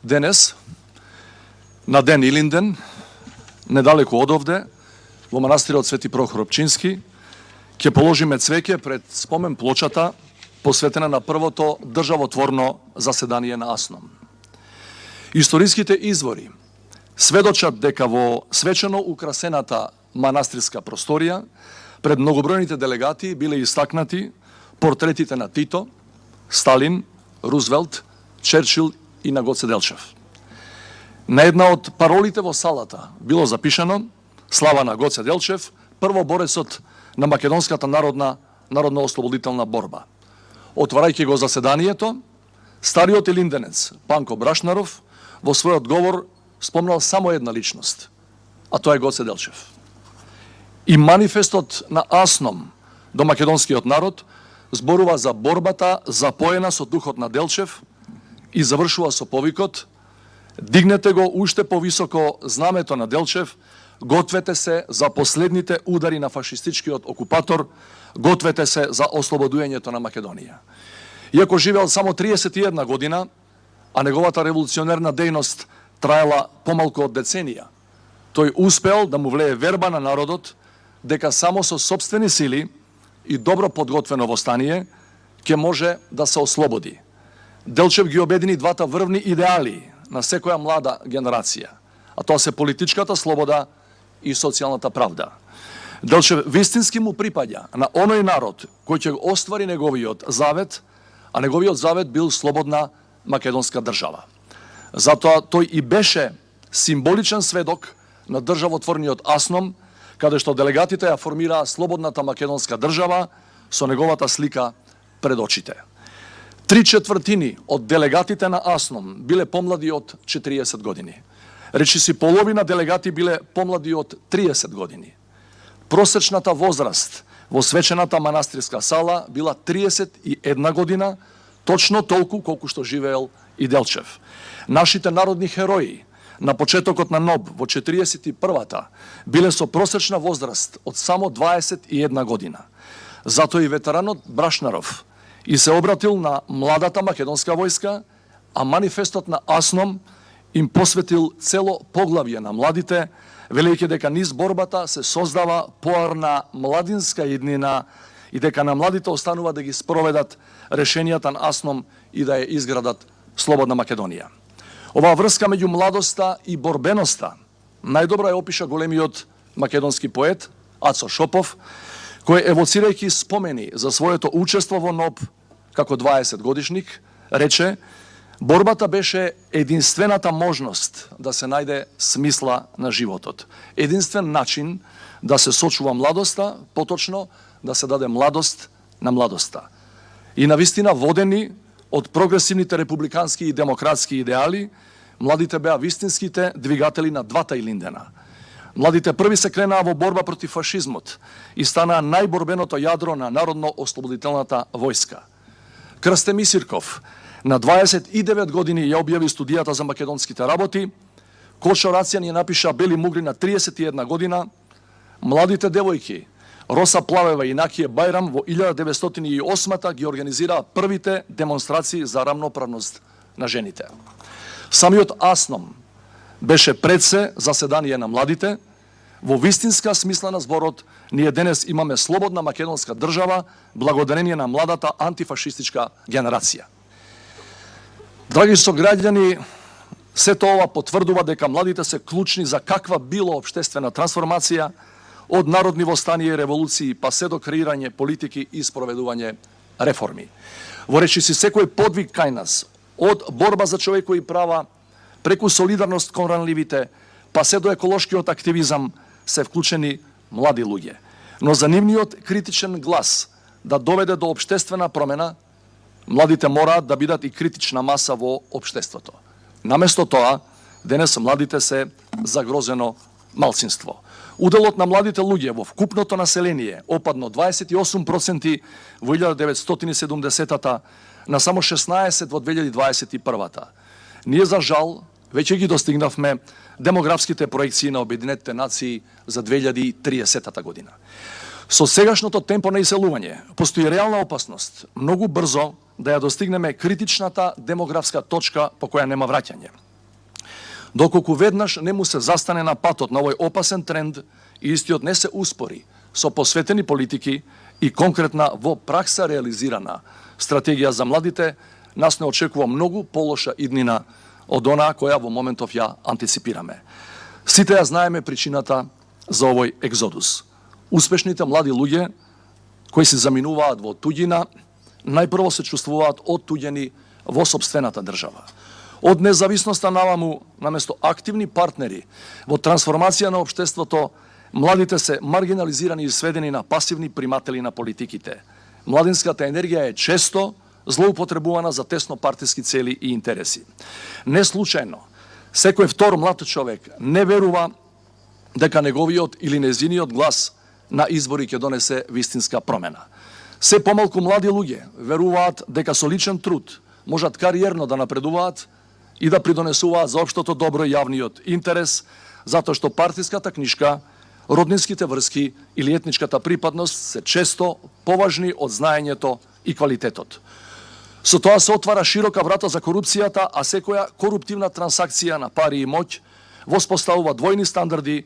Денес, на ден Илинден, недалеку одовде, во манастирот Свети Прохор Опчински, ќе положиме цвеќе пред спомен плочата посветена на првото државотворно заседание на АСНОМ. Историските извори сведочат дека во свечено украсената манастирска просторија пред многобројните делегати биле истакнати портретите на Тито, Сталин, Рузвелт, Черчил и на Гоце Делчев. На една од паролите во салата било запишано "Слава на Гоце Делчев, прво борецот на македонската народно-ослободителна борба". Отварајќи го заседанието, стариот илинденец Панко Брашнаров во својот говор спомнал само една личност, а тоа е Гоце Делчев. И манифестот на АСНОМ до македонскиот народ зборува за борбата запоена со духот на Делчев и завршува со повикот: "Дигнете го уште повисоко знамето на Делчев, гответе се за последните удари на фашистичкиот окупатор, гответе се за ослободувањето на Македонија". Иако живеел само 31 година, а неговата револуционерна дејност траела помалку од деценија, тој успеал да му влее верба на народот дека само со сопствени сили и добро подготвено востание ќе може да се ослободи. Делчев ги обедини двата врвни идеали на секоја млада генерација, а тоа се политичката слобода и социјалната правда. Делчев вистински му припаѓа на оној народ кој ќе го оствари неговиот завет, а неговиот завет бил слободна македонска држава. Затоа тој и беше символичен сведок на државотворниот АСНОМ, каде што делегатите ја формираа слободната македонска држава со неговата слика пред очите. 3/4 од делегатите на АСНОМ биле помлади од 40 години. Речиси половина делегати биле помлади од 30 години. Просечната возраст во свечената манастирска сала била 31 година, точно толку колку што живеел и Делчев. Нашите народни херои на почетокот на НОБ во 41-та биле со просечна возраст од само 21 година. Затоа и ветеранот Брашнаров и се обратил на младата македонска војска, а манифестот на АСНОМ им посветил цело поглавје на младите, велејќи дека низ борбата се создава поарна младинска еднина и дека на младите останува да ги спроведат решенијата на АСНОМ и да ја изградат слободна Македонија. Оваа врска меѓу младоста и борбеноста најдобро ја опиша големиот македонски поет Ацо Шопов, кој евоцирајќи спомени за своето учество во НОБ како 20 годишник, рече: "Борбата беше единствената можност да се најде смисла на животот. Единствен начин да се сочува младоста, поточно да се даде младост на младоста". И навистина водени од прогресивните републикански и демократски идеали, младите беа вистинските двигатели на двата Илиндена. Младите први се кренаа во борба против фашизмот и станаа најборбеното јадро на Народно-ослободителната војска. Крсте Мисирков на 29 години ја објави студијата за македонските работи, Кошо Рацјан ја напиша Бели мугли на 31 година, младите девојки Роса Плавева и Накије Бајрам во 1908 ги организираа првите демонстрации за рамноправност на жените. Самиот АСНОМ беше пред се заседание на младите. Во вистинска смисла на зборот, ние денес имаме слободна македонска држава благодарение на младата антифашистичка генерација. Драги сограѓани, сето ова потврдува дека младите се клучни за каква било општествена трансформација, од народни востанија и револуции па се до креирање политики и спроведување реформи. Во речиси секој подвиг кај нас, од борба за човекови права, преку солидарност кон ранливите, па се до еколошкиот активизам, се вклучени млади луѓе. Но за нивниот критичен глас да доведе до општествена промена, младите мораат да бидат и критична маса во општеството. Наместо тоа, денес младите се загрозено малцинство. Уделот на младите луѓе во вкупното население опадно 28% во 1970-та на само 16% во 2021-та. Ние за жал веќе ги достигнавме демографските проекции на Обединетите нации за 2030 година. Со сегашното темпо на иселување постои реална опасност многу брзо да ја достигнеме критичната демографска точка по која нема враќање. Доколку веднаш не му се застане на патот на овој опасен тренд и истиот не се успори со посветени политики и конкретна во пракса реализирана стратегија за младите, нас не очекува многу полоша иднина од онаа која во моментов ја антиципираме. Сите ја знаеме причината за овој екзодус. Успешните млади луѓе кои се заминуваат во туѓина, најпрво се чувствуваат оттуѓени во сопствената држава. Од независноста наваму, наместо активни партнери во трансформација на општеството, младите се маргинализирани и сведени на пасивни приматели на политиките. Младинската енергија е често злоупотребувана за тесно партиски цели и интереси. Не случајно, секој втор млад човек не верува дека неговиот или незиниот глас на избори ќе донесе вистинска промена. Се помалку млади луѓе веруваат дека со личен труд можат кариерно да напредуваат и да придонесуваат за општото добро и јавниот интерес, затоа што партиската книжка, роднинските врски или етничката припадност се често поважни од знаењето и квалитетот. Со тоа се отвара широка врата за корупцијата, а секоја коруптивна трансакција на пари и моќ воспоставува двојни стандарди,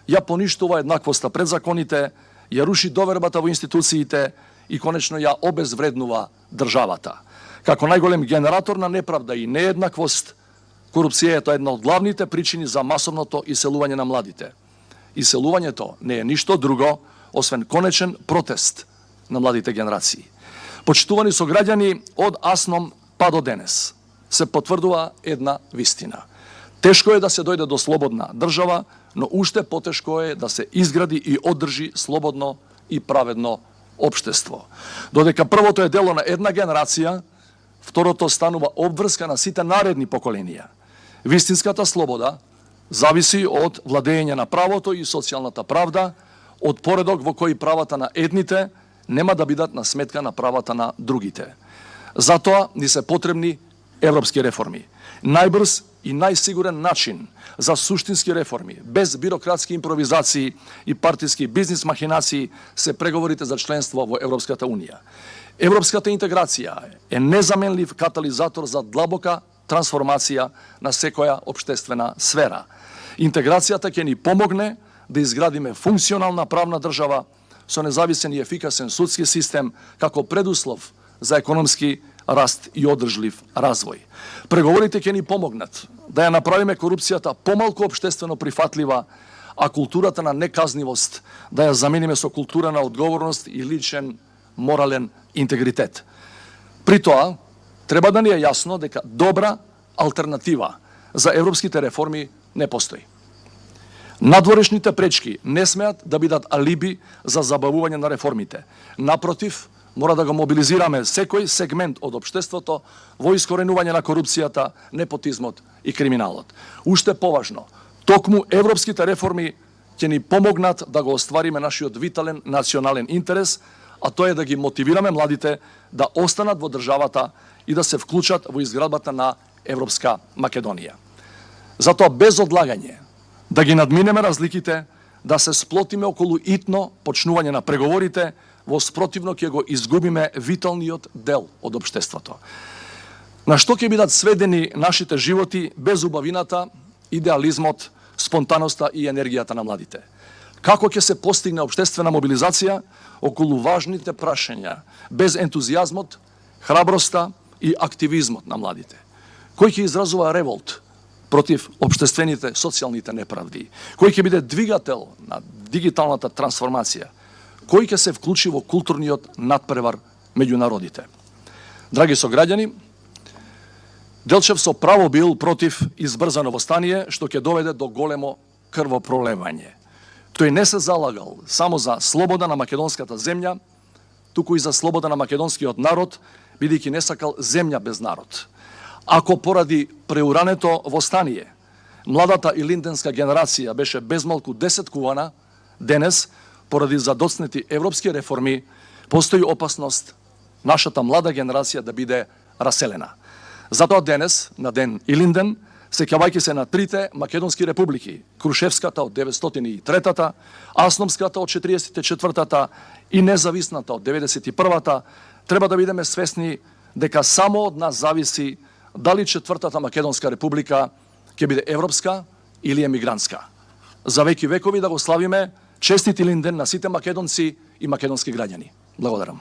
ја поништува еднаквоста пред законите, ја руши довербата во институциите и конечно ја обезвреднува државата. Како најголем генератор на неправда и нееднаквост, корупцијата е една од главните причини за масовното иселување на младите. Иселувањето не е ништо друго, освен конечен протест на младите генерации. Почитувани сограѓани, од Асном па до денес се потврдува една вистина. Тешко е да се дојде до слободна држава, но уште потешко е да се изгради и одржи слободно и праведно општество. Додека првото е дело на една генерација, второто станува обврска на сите наредни поколенија. Вистинската слобода зависи од владење на правото и социјалната правда, од поредок во кој правата на едните нема да бидат на сметка на правата на другите. Затоа ни се потребни европски реформи. Најбрз и најсигурен начин за суштински реформи, без бирократски импровизации и партиски бизнис махинации, се преговорите за членство во Европската Унија. Европската интеграција е незаменлив катализатор за длабока трансформација на секоја општествена сфера. Интеграцијата ќе ни помогне да изградиме функционална правна држава со независен и ефикасен судски систем како предуслов за економски раст и одржлив развој. Преговорите ќе ни помогнат да ја направиме корупцијата помалку општествено прифатлива, а културата на неказнивост да ја замениме со култура на одговорност и личен морален интегритет. При тоа, треба да ни е јасно дека добра алтернатива за европските реформи не постои. Надворешните пречки не смеат да бидат алиби за забавување на реформите. Напротив, мора да го мобилизираме секој сегмент од општеството во искоренување на корупцијата, непотизмот и криминалот. Уште поважно, токму европските реформи ќе ни помогнат да го оствариме нашиот витален национален интерес, а тоа е да ги мотивираме младите да останат во државата и да се вклучат во изградбата на Европска Македонија. Затоа без одлагање да ги надминеме разликите, да се сплотиме околу итно почнување на преговорите, во спротивно ќе го изгубиме виталниот дел од општеството. На што ќе бидат сведени нашите животи без убавината, идеализмот, спонтаноста и енергијата на младите? Како ќе се постигне општествена мобилизација околу важните прашања, без ентузијазмот, храброста и активизмот на младите? Кој ќе изразува револт против општествените социјалните неправди? Кој ќе биде двигател на дигиталната трансформација? Кој ќе се вклучи во културниот надпревар меѓу народите? Драги сограѓани, Делчев со право бил против избрзано востание, што ќе доведе до големо крвопролевање. Тој не се залагал само за слобода на македонската земја, туку и за слобода на македонскиот народ, бидејќи не сакал земја без народ. Ако поради преурането востание, младата илинденска генерација беше безмалку 10 кувана, денес, поради задоцнети европски реформи, постои опасност нашата млада генерација да биде раселена. Затоа денес, на ден Илинден, сеќавајќи се на трите македонски републики, Крушевската од 903-та, Асновската од 44-та и независната од 91-та, треба да бидеме свесни дека само од нас зависи дали четвртата македонска република ќе биде европска или емигрантска. За веки векови да го славиме честит Илинден на сите македонци и македонски граѓани. Благодарам.